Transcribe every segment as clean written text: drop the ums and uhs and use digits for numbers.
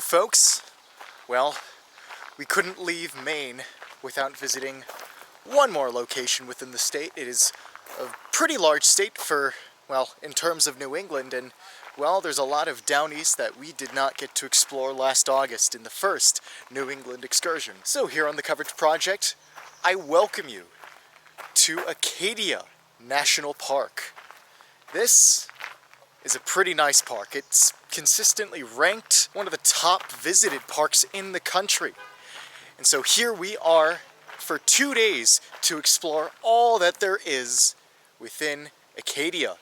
folks. Well, we couldn't leave Maine without visiting one more location within the state. It is a pretty large state for, well, in terms of New England, and well, there's a lot of down east that we did not get to explore last August in the first New England excursion. So here on the Coverage Project, I welcome you to Acadia National Park. This is a pretty nice park. It's consistently ranked one of the top visited parks in the country. And so here we are for 2 days to explore all that there is within Acadia.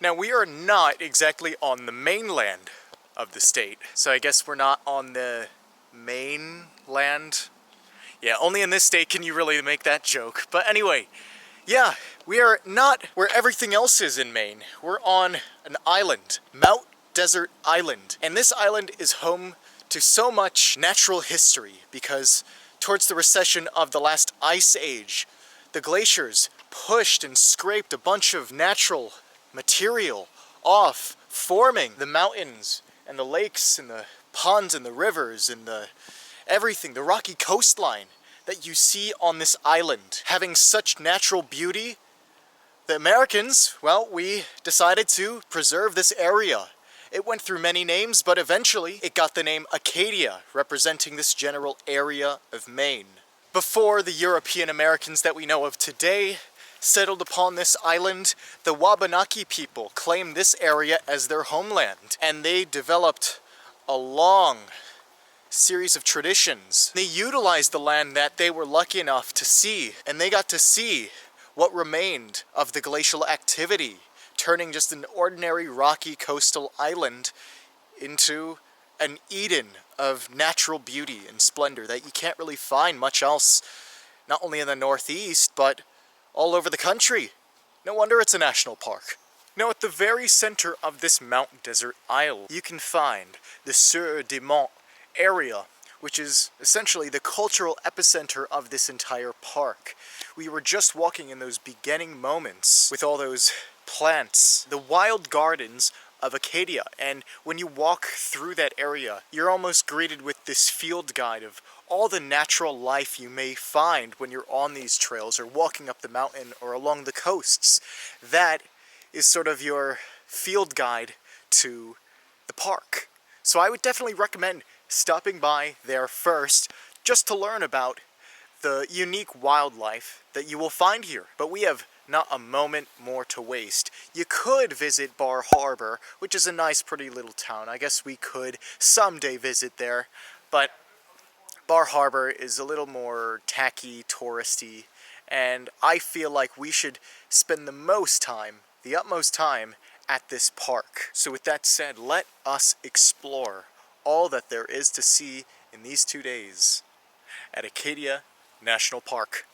Now, we are not exactly on the mainland of the state, so I guess we're not on the mainland. Yeah, only in this state can you really make that joke. But anyway, yeah, we are not where everything else is in Maine. We're on an island, Mount Desert Island. And this island is home to so much natural history because towards the recession of the last ice age, the glaciers pushed and scraped a bunch of natural material off, forming the mountains and the lakes and the ponds and the rivers and the rocky coastline that you see on this island. Having such natural beauty, the Americans, well, we decided to preserve this area. It went through many names, but eventually it got the name Acadia, representing this general area of Maine. Before the European Americans that we know of today settled upon this island, the Wabanaki people claimed this area as their homeland, and they developed a long series of traditions. They utilized the land that they were lucky enough to see, and they got to see what remained of the glacial activity, turning just an ordinary rocky coastal island into an Eden of natural beauty and splendor that you can't really find much else, not only in the Northeast, but all over the country. No wonder it's a national park. Now, at the very center of this Mount Desert Isle, you can find the Sur des Monts area, which is essentially the cultural epicenter of this entire park. We were just walking in those beginning moments with all those plants, the wild gardens of Acadia, and when you walk through that area, you're almost greeted with this field guide of all the natural life you may find when you're on these trails or walking up the mountain or along the coasts. That is sort of your field guide to the park. So I would definitely recommend stopping by there first just to learn about the unique wildlife that you will find here. But we have not a moment more to waste. You could visit Bar Harbor, which is a nice, pretty little town. I guess we could someday visit there, but Bar Harbor is a little more tacky, touristy, and I feel like we should spend the utmost time at this park. So with that said, let us explore all that there is to see in these 2 days at Acadia National Park.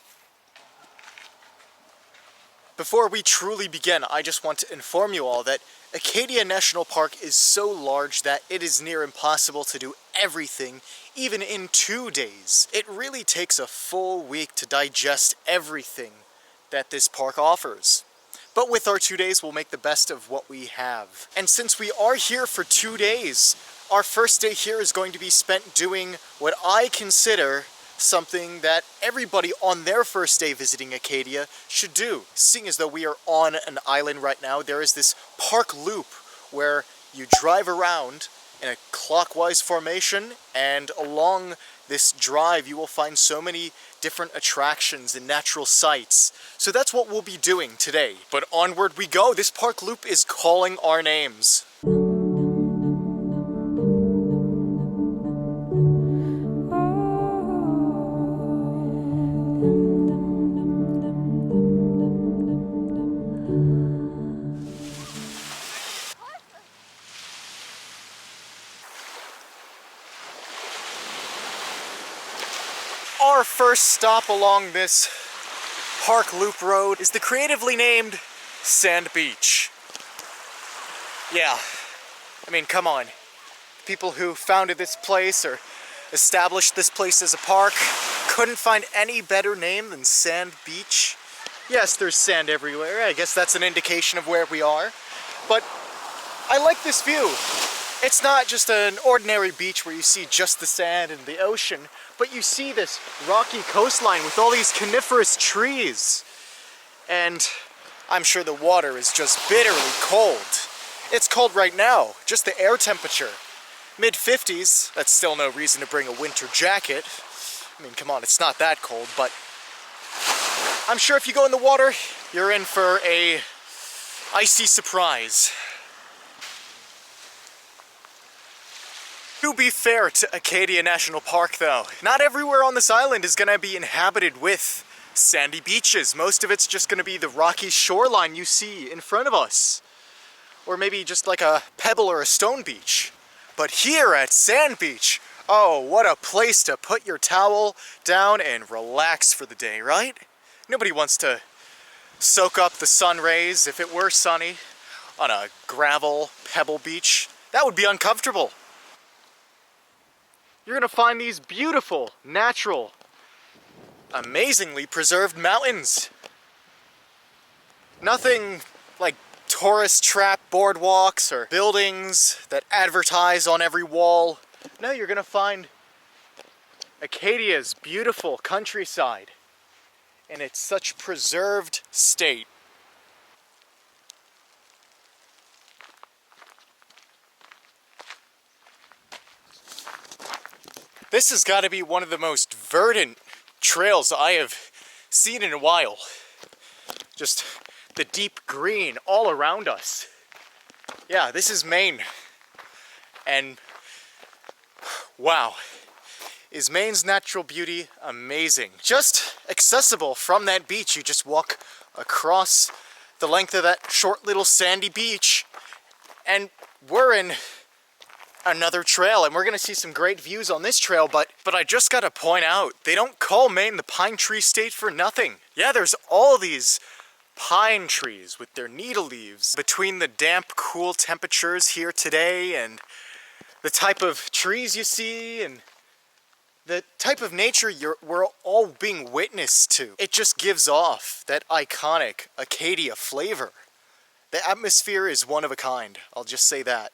Before we truly begin, I just want to inform you all that Acadia National Park is so large that it is near impossible to do everything, even in 2 days. It really takes a full week to digest everything that this park offers. But with our 2 days, we'll make the best of what we have. And since we are here for 2 days, our first day here is going to be spent doing what I consider something that everybody on their first day visiting Acadia should do. Seeing as though we are on an island right now, there is this park loop where you drive around in a clockwise formation, and along this drive you will find so many different attractions and natural sights. So that's what we'll be doing today. But onward we go. This park loop is calling our names. Our first stop along this park loop road is the creatively named Sand Beach. Yeah, I mean, come on. People who founded this place or established this place as a park couldn't find any better name than Sand Beach. Yes, there's sand everywhere. I guess that's an indication of where we are. But I like this view. It's not just an ordinary beach where you see just the sand and the ocean, but you see this rocky coastline with all these coniferous trees. And I'm sure the water is just bitterly cold. It's cold right now, just the air temperature. Mid-50s, that's still no reason to bring a winter jacket. I mean, come on, it's not that cold, but I'm sure if you go in the water, you're in for a icy surprise. To be fair to Acadia National Park though, not everywhere on this island is gonna be inhabited with sandy beaches. Most of it's just gonna be the rocky shoreline you see in front of us. Or maybe just like a pebble or a stone beach. But here at Sand Beach, oh, what a place to put your towel down and relax for the day, right? Nobody wants to soak up the sun rays if it were sunny on a gravel pebble beach. That would be uncomfortable. You're gonna find these beautiful, natural, amazingly preserved mountains. Nothing like tourist trap boardwalks or buildings that advertise on every wall. No, you're gonna find Acadia's beautiful countryside in its such preserved state. This has got to be one of the most verdant trails I have seen in a while. Just the deep green all around us. Yeah, this is Maine. And wow, is Maine's natural beauty amazing. Just accessible from that beach. You just walk across the length of that short little sandy beach and we're in another trail, and we're gonna see some great views on this trail, but I just gotta point out, they don't call Maine the pine tree state for nothing. Yeah, there's all these pine trees with their needle leaves. Between the damp, cool temperatures here today and the type of trees you see and the type of nature we're all being witness to, it just gives off that iconic Acadia flavor. The atmosphere is one of a kind, I'll just say that.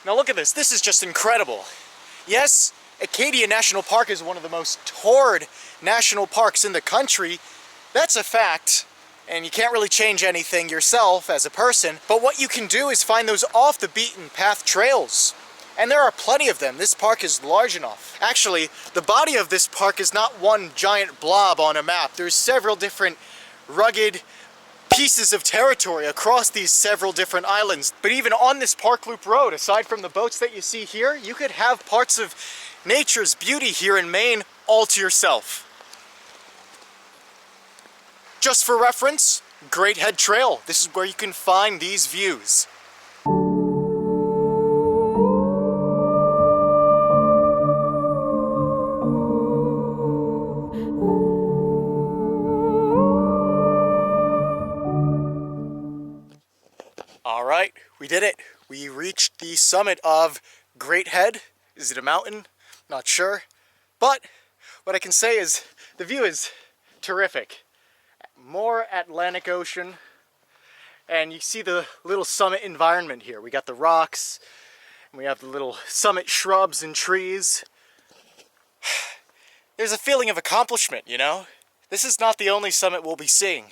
Now look at this, this is just incredible. Yes, Acadia National Park is one of the most toured national parks in the country. That's a fact, and you can't really change anything yourself as a person, but what you can do is find those off the beaten path trails. And there are plenty of them. This park is large enough. Actually, the body of this park is not one giant blob on a map. There's several different rugged pieces of territory across these several different islands. But even on this Park Loop Road, aside from the boats that you see here, you could have parts of nature's beauty here in Maine all to yourself. Just for reference, Great Head Trail. This is where you can find these views. Alright, we did it. We reached the summit of Great Head. Is it a mountain? Not sure. But what I can say is the view is terrific. More Atlantic Ocean. And you see the little summit environment here. We got the rocks, and we have the little summit shrubs and trees. There's a feeling of accomplishment, you know? This is not the only summit we'll be seeing.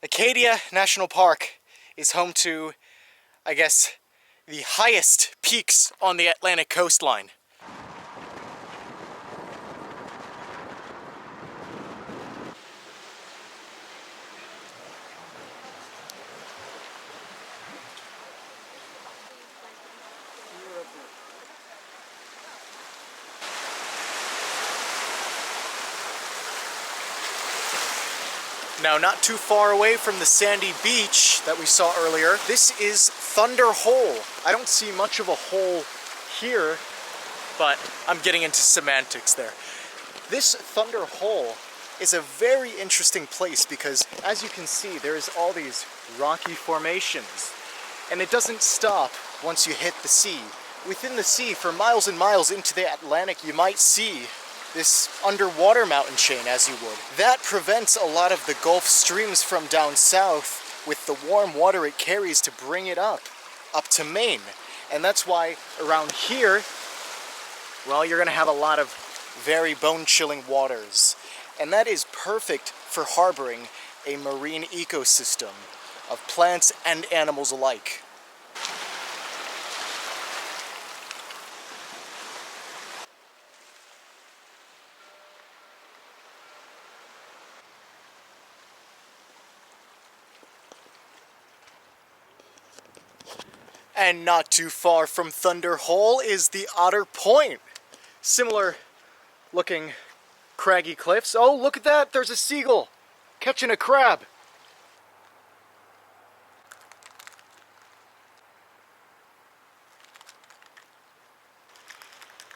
Acadia National Park is home to, I guess, the highest peaks on the Atlantic coastline. Now, not too far away from the sandy beach that we saw earlier, this is Thunder Hole. I don't see much of a hole here, but I'm getting into semantics there. This Thunder Hole is a very interesting place because, as you can see, there's all these rocky formations, and it doesn't stop once you hit the sea. Within the sea, for miles and miles into the Atlantic, you might see this underwater mountain chain, as you would. That prevents a lot of the Gulf streams from down south with the warm water it carries to bring it up to Maine. And that's why around here, well, you're gonna have a lot of very bone-chilling waters. And that is perfect for harboring a marine ecosystem of plants and animals alike. And not too far from Thunder Hole is the Otter Point. Similar looking craggy cliffs. Oh, look at that! There's a seagull catching a crab.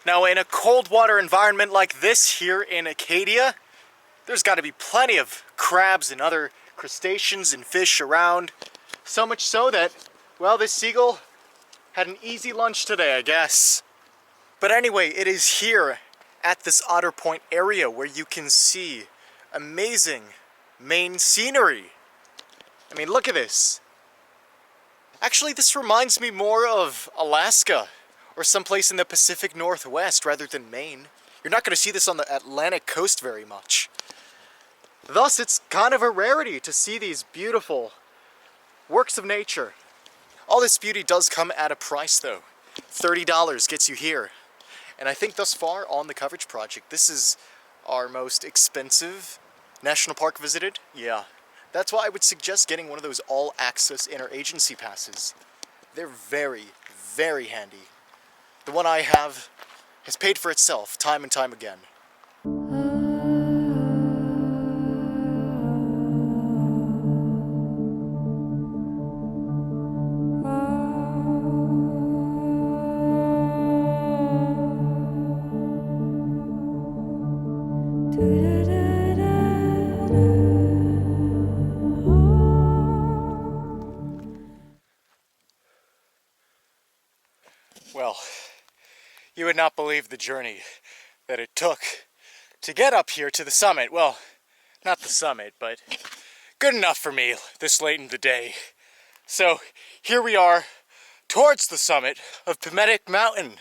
Now, in a cold water environment like this here in Acadia, there's got to be plenty of crabs and other crustaceans and fish around. So much so that, well, this seagull had an easy lunch today, I guess. But anyway, it is here at this Otter Point area where you can see amazing Maine scenery. I mean, look at this. Actually, this reminds me more of Alaska or someplace in the Pacific Northwest rather than Maine. You're not going to see this on the Atlantic coast very much. Thus, it's kind of a rarity to see these beautiful works of nature. All this beauty does come at a price though. $30 gets you here. And I think thus far on the coverage project, this is our most expensive national park visited. Yeah, that's why I would suggest getting one of those all-access interagency passes. They're very, very handy. The one I have has paid for itself time and time again. Well, you would not believe the journey that it took to get up here to the summit. Well, not the summit, but good enough for me this late in the day. So here we are towards the summit of Pimetic Mountain.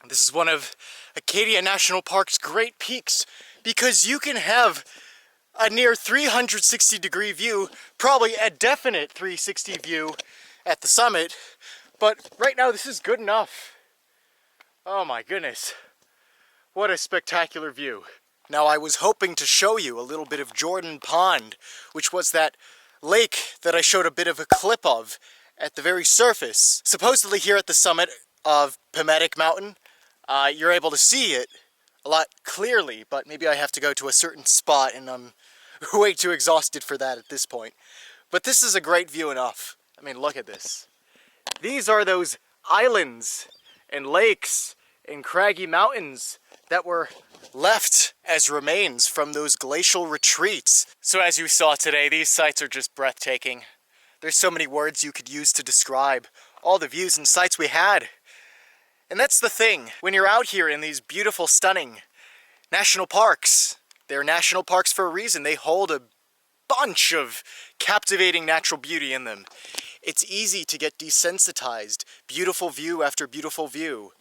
This is one of Acadia National Park's great peaks because you can have a near 360-degree view, probably a definite 360 view at the summit. But right now, this is good enough. Oh my goodness. What a spectacular view. Now, I was hoping to show you a little bit of Jordan Pond, which was that lake that I showed a bit of a clip of at the very surface. Supposedly here at the summit of Pimetic Mountain, you're able to see it a lot clearly, but maybe I have to go to a certain spot and I'm way too exhausted for that at this point. But this is a great view enough. I mean, look at this. These are those islands and lakes and craggy mountains that were left as remains from those glacial retreats. So as you saw today, these sights are just breathtaking. There's so many words you could use to describe all the views and sights we had. And that's the thing, when you're out here in these beautiful, stunning national parks, they're national parks for a reason. They hold a bunch of captivating natural beauty in them. It's easy to get desensitized. Beautiful view after beautiful view.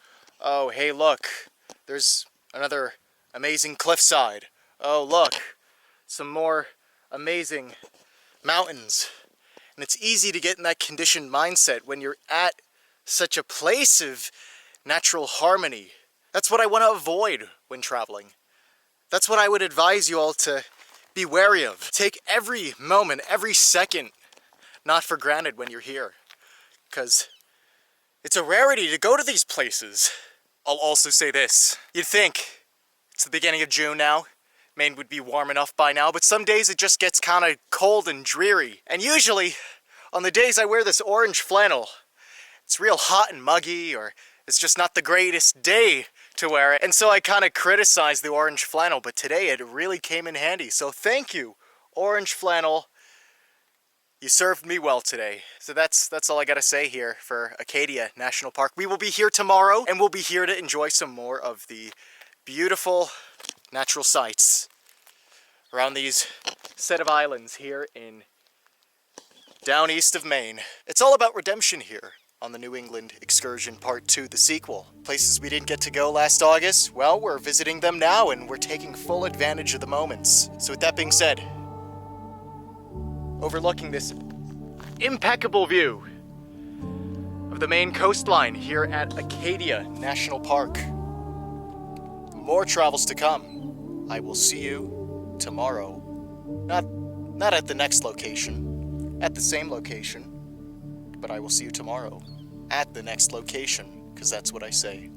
Oh, hey, look. There's another amazing cliffside. Oh, look. Some more amazing mountains. And it's easy to get in that conditioned mindset when you're at such a place of natural harmony. That's what I want to avoid when traveling. That's what I would advise you all to be wary of. Take every moment, every second, not for granted when you're here, because it's a rarity to go to these places. I'll also say this. You'd think it's the beginning of June now. Maine would be warm enough by now, but some days it just gets kind of cold and dreary. And usually, on the days I wear this orange flannel, it's real hot and muggy, or it's just not the greatest day to wear it. And so I kind of criticize the orange flannel, but today it really came in handy. So thank you, orange flannel. You served me well today. So that's all I gotta say here for Acadia National Park. We will be here tomorrow, and we'll be here to enjoy some more of the beautiful natural sights around these set of islands here in down east of Maine. It's all about redemption here on the New England Excursion Part 2, the sequel. Places we didn't get to go last August, well, we're visiting them now and we're taking full advantage of the moments. So with that being said, overlooking this impeccable view of the Maine coastline here at Acadia National Park. More travels to come. I will see you tomorrow. Not at the next location, at the same location, but I will see you tomorrow at the next location, because that's what I say.